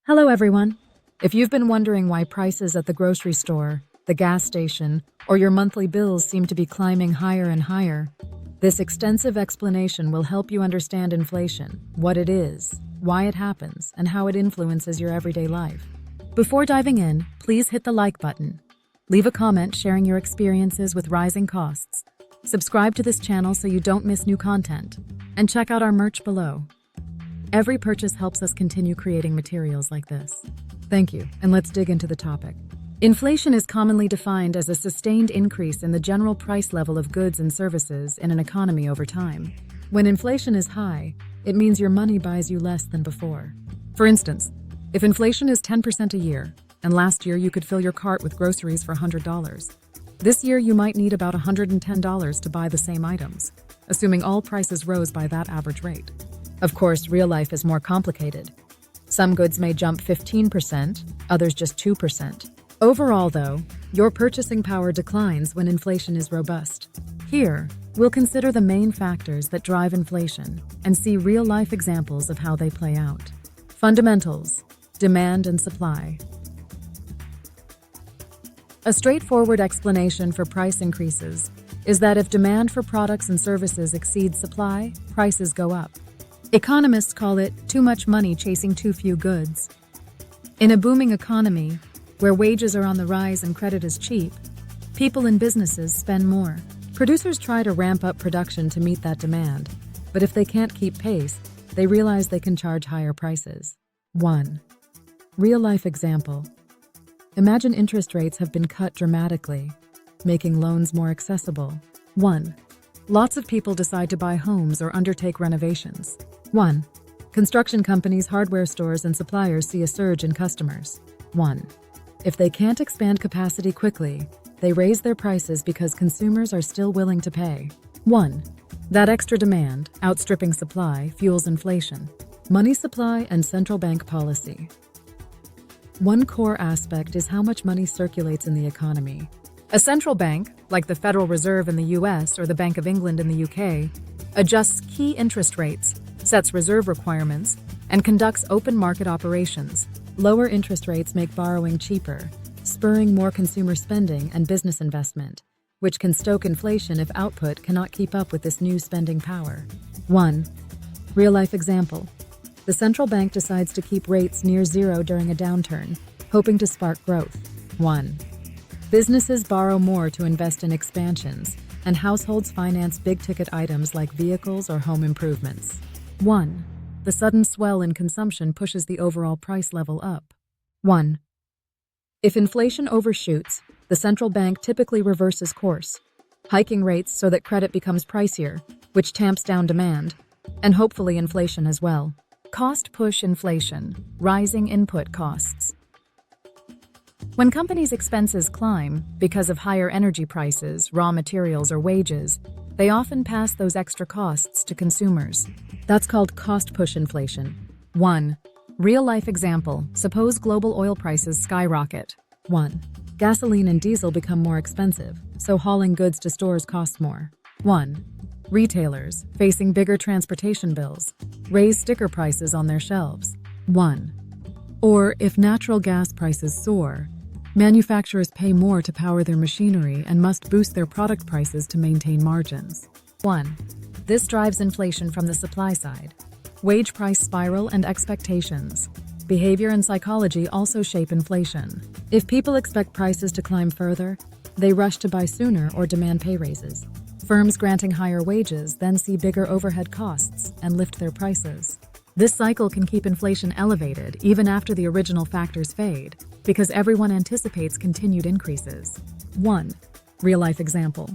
Hello, everyone. If you've been wondering why prices at the grocery store, the gas station, or your monthly bills seem to be climbing higher and higher, this extensive explanation will help you understand inflation, what it is, why it happens, and how it influences your everyday life. Before diving in, please hit the like button. Leave a comment sharing your experiences with rising costs. Subscribe to this channel so you don't miss new content, and check out our merch below. Every purchase helps us continue creating materials like this. Thank you, and let's dig into the topic. Inflation is commonly defined as a sustained increase in the general price level of goods and services in an economy over time. When inflation is high, it means your money buys you less than before. For instance, if inflation is 10% a year, and last year you could fill your cart with groceries for $100, this year you might need about $110 to buy the same items, assuming all prices rose by that average rate. Of course, real life is more complicated. Some goods may jump 15%, others just 2%. Overall, though, your purchasing power declines when inflation is robust. Here, we'll consider the main factors that drive inflation and see real-life examples of how they play out. Fundamentals: demand and supply. A straightforward explanation for price increases is that if demand for products and services exceeds supply, prices go up. Economists call it too much money chasing too few goods. In a booming economy, where wages are on the rise and credit is cheap, people and businesses spend more. Producers try to ramp up production to meet that demand, but if they can't keep pace, they realize they can charge higher prices. 1. Real-life example. Imagine interest rates have been cut dramatically, making loans more accessible. 1. Lots of people decide to buy homes or undertake renovations. 1. Construction companies, hardware stores, and suppliers see a surge in customers. 1. If they can't expand capacity quickly, they raise their prices because consumers are still willing to pay. 1. That extra demand, outstripping supply, fuels inflation. Money supply and central bank policy. One core aspect is how much money circulates in the economy. A central bank, like the Federal Reserve in the US or the Bank of England in the UK, adjusts key interest rates, sets reserve requirements, and conducts open market operations. Lower interest rates make borrowing cheaper, spurring more consumer spending and business investment, which can stoke inflation if output cannot keep up with this new spending power. 1. Real-life example. The central bank decides to keep rates near zero during a downturn, hoping to spark growth. 1. Businesses borrow more to invest in expansions, and households finance big-ticket items like vehicles or home improvements. 1. The sudden swell in consumption pushes the overall price level up. 1. If inflation overshoots, the central bank typically reverses course, hiking rates so that credit becomes pricier, which tamps down demand, and hopefully inflation as well. Cost push inflation, rising input costs. When companies' expenses climb because of higher energy prices, raw materials, or wages, they often pass those extra costs to consumers. That's called cost push inflation. 1. Real-life example. Suppose global oil prices skyrocket. 1. Gasoline and diesel become more expensive, so hauling goods to stores costs more. 1. Retailers, facing bigger transportation bills, raise sticker prices on their shelves. 1. Or, if natural gas prices soar, manufacturers pay more to power their machinery and must boost their product prices to maintain margins. 1. This drives inflation from the supply side. Wage price spiral and expectations. Behavior and psychology also shape inflation. If people expect prices to climb further, they rush to buy sooner or demand pay raises. Firms granting higher wages then see bigger overhead costs and lift their prices. This cycle can keep inflation elevated even after the original factors fade, because everyone anticipates continued increases. 1. Real-life example.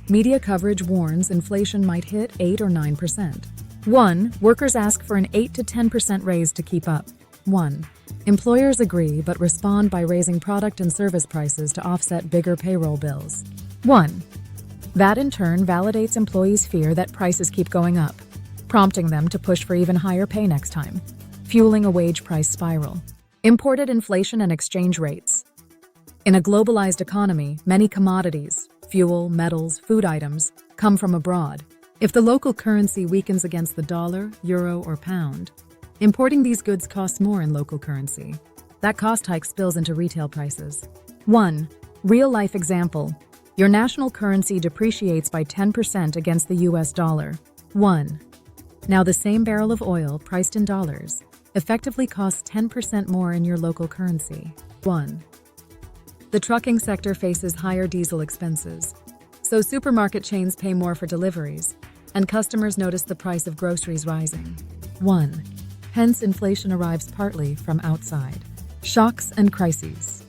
Media coverage warns inflation might hit 8 or 9%. 1. Workers ask for an 8 to 10% raise to keep up. 1. Employers agree but respond by raising product and service prices to offset bigger payroll bills. 1. That in turn validates employees' fear that prices keep going up, prompting them to push for even higher pay next time, fueling a wage price spiral. Imported inflation and exchange rates. In a globalized economy, many commodities, fuel, metals, food items, come from abroad. If the local currency weakens against the dollar, euro, or pound, Importing these goods costs more in local currency. That cost hike spills into retail prices. 1. Real-life example. Your national currency depreciates by 10% against the US dollar. 1. Now the same barrel of oil, priced in dollars, effectively costs 10% more in your local currency. 1. The trucking sector faces higher diesel expenses, so supermarket chains pay more for deliveries, and customers notice the price of groceries rising. 1. Hence, inflation arrives partly from outside. Shocks and crises.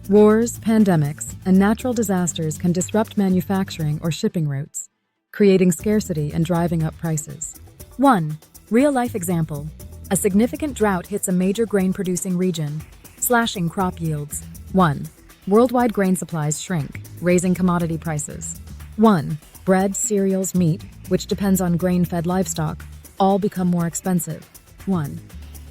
Wars, pandemics, and natural disasters can disrupt manufacturing or shipping routes, creating scarcity and driving up prices. 1. Real-life example. A significant drought hits a major grain-producing region, slashing crop yields. 1. Worldwide grain supplies shrink, raising commodity prices. 1. Bread, cereals, meat, which depends on grain-fed livestock, all become more expensive. 1.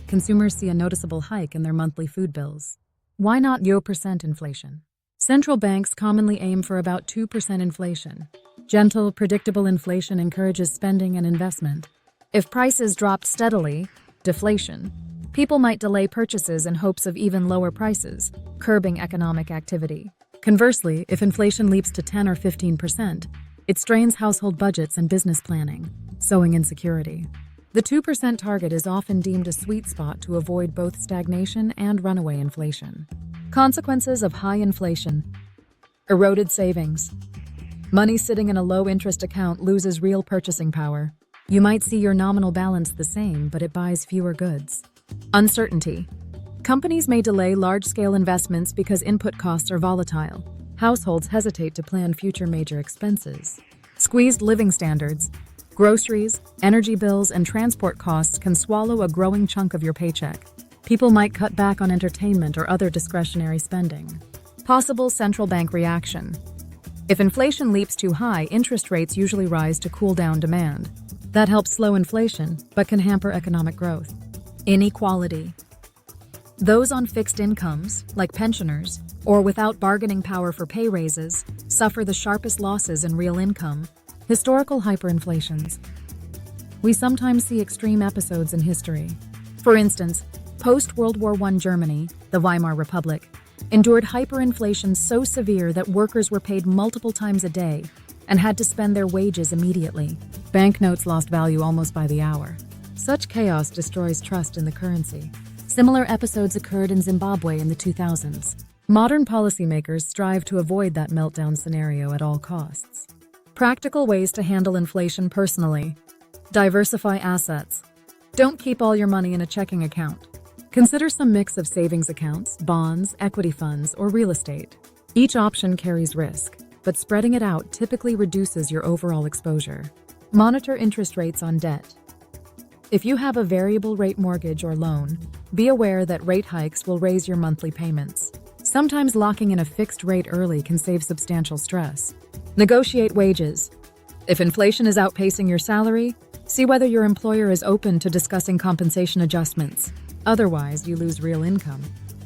Consumers see a noticeable hike in their monthly food bills. Why not 0% inflation? Central banks commonly aim for about 2% inflation. Gentle, predictable inflation encourages spending and investment. If prices dropped steadily, deflation, people might delay purchases in hopes of even lower prices, curbing economic activity. Conversely, if inflation leaps to 10 or 15%, it strains household budgets and business planning, sowing insecurity. The 2% target is often deemed a sweet spot to avoid both stagnation and runaway inflation. Consequences of high inflation. Eroded savings. Money sitting in a low-interest account loses real purchasing power. You might see your nominal balance the same, but it buys fewer goods. Uncertainty. Companies may delay large-scale investments because input costs are volatile. Households hesitate to plan future major expenses. Squeezed living standards. Groceries, energy bills, and transport costs can swallow a growing chunk of your paycheck. People might cut back on entertainment or other discretionary spending. Possible central bank reaction. If inflation leaps too high, interest rates usually rise to cool down demand. That helps slow inflation, but can hamper economic growth. Inequality. Those on fixed incomes, like pensioners, or without bargaining power for pay raises, suffer the sharpest losses in real income. Historical hyperinflations. We sometimes see extreme episodes in history. For instance, post-World War I Germany, the Weimar Republic, endured hyperinflation so severe that workers were paid multiple times a day and had to spend their wages immediately. Banknotes lost value almost by the hour. Such chaos destroys trust in the currency. Similar episodes occurred in Zimbabwe in the 2000s. Modern policymakers strive to avoid that meltdown scenario at all costs. Practical ways to handle inflation personally. Diversify assets. Don't keep all your money in a checking account. Consider some mix of savings accounts, bonds, equity funds, or real estate. Each option carries risk, but spreading it out typically reduces your overall exposure. Monitor interest rates on debt. If you have a variable rate mortgage or loan, be aware that rate hikes will raise your monthly payments. Sometimes locking in a fixed rate early can save substantial stress. Negotiate wages. If inflation is outpacing your salary, see whether your employer is open to discussing compensation adjustments. Otherwise, you lose real income.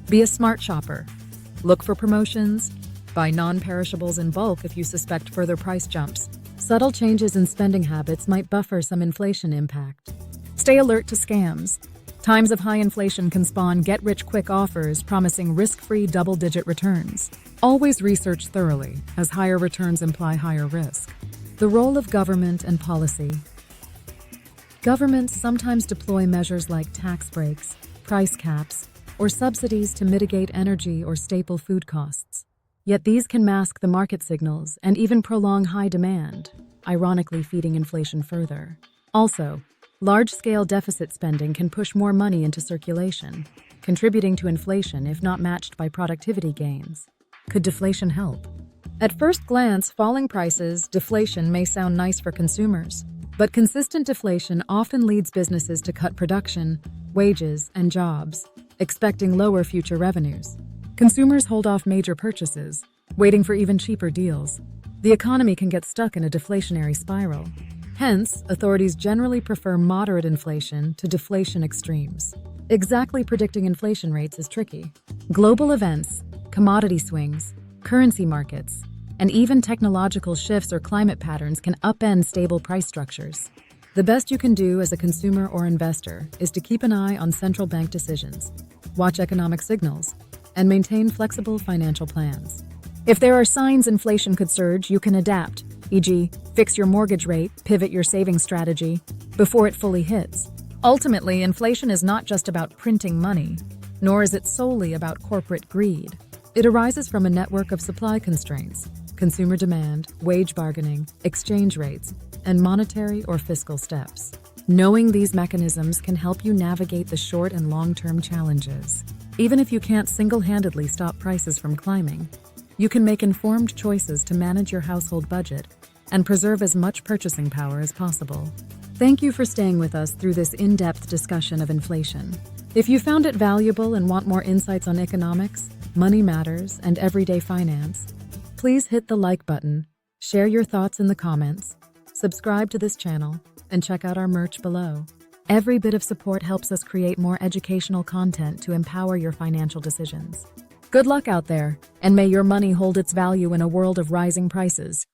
Be a smart shopper. Look for promotions. Buy non-perishables in bulk if you suspect further price jumps. Subtle changes in spending habits might buffer some inflation impact. Stay alert to scams. Times of high inflation can spawn get-rich-quick offers promising risk-free double-digit returns. Always research thoroughly, as higher returns imply higher risk. The role of government and policy. Governments sometimes deploy measures like tax breaks, price caps, or subsidies to mitigate energy or staple food costs. Yet these can mask the market signals and even prolong high demand, ironically feeding inflation further. Also, large-scale deficit spending can push more money into circulation, contributing to inflation if not matched by productivity gains. Could deflation help? At first glance, falling prices, deflation may sound nice for consumers, but consistent deflation often leads businesses to cut production, wages, and jobs, expecting lower future revenues. Consumers hold off major purchases, waiting for even cheaper deals. The economy can get stuck in a deflationary spiral. Hence, authorities generally prefer moderate inflation to deflation extremes. Exactly predicting inflation rates is tricky. Global events, commodity swings, currency markets, and even technological shifts or climate patterns can upend stable price structures. The best you can do as a consumer or investor is to keep an eye on central bank decisions, watch economic signals, and maintain flexible financial plans. If there are signs inflation could surge, you can adapt, e.g., fix your mortgage rate, pivot your savings strategy before it fully hits. Ultimately, inflation is not just about printing money, nor is it solely about corporate greed. It arises from a network of supply constraints, consumer demand, wage bargaining, exchange rates, and monetary or fiscal steps. Knowing these mechanisms can help you navigate the short and long-term challenges. Even if you can't single-handedly stop prices from climbing, you can make informed choices to manage your household budget and preserve as much purchasing power as possible. Thank you for staying with us through this in-depth discussion of inflation. If you found it valuable and want more insights on economics, money matters, and everyday finance, please hit the like button, share your thoughts in the comments, subscribe to this channel, and check out our merch below. Every bit of support helps us create more educational content to empower your financial decisions. Good luck out there, and may your money hold its value in a world of rising prices.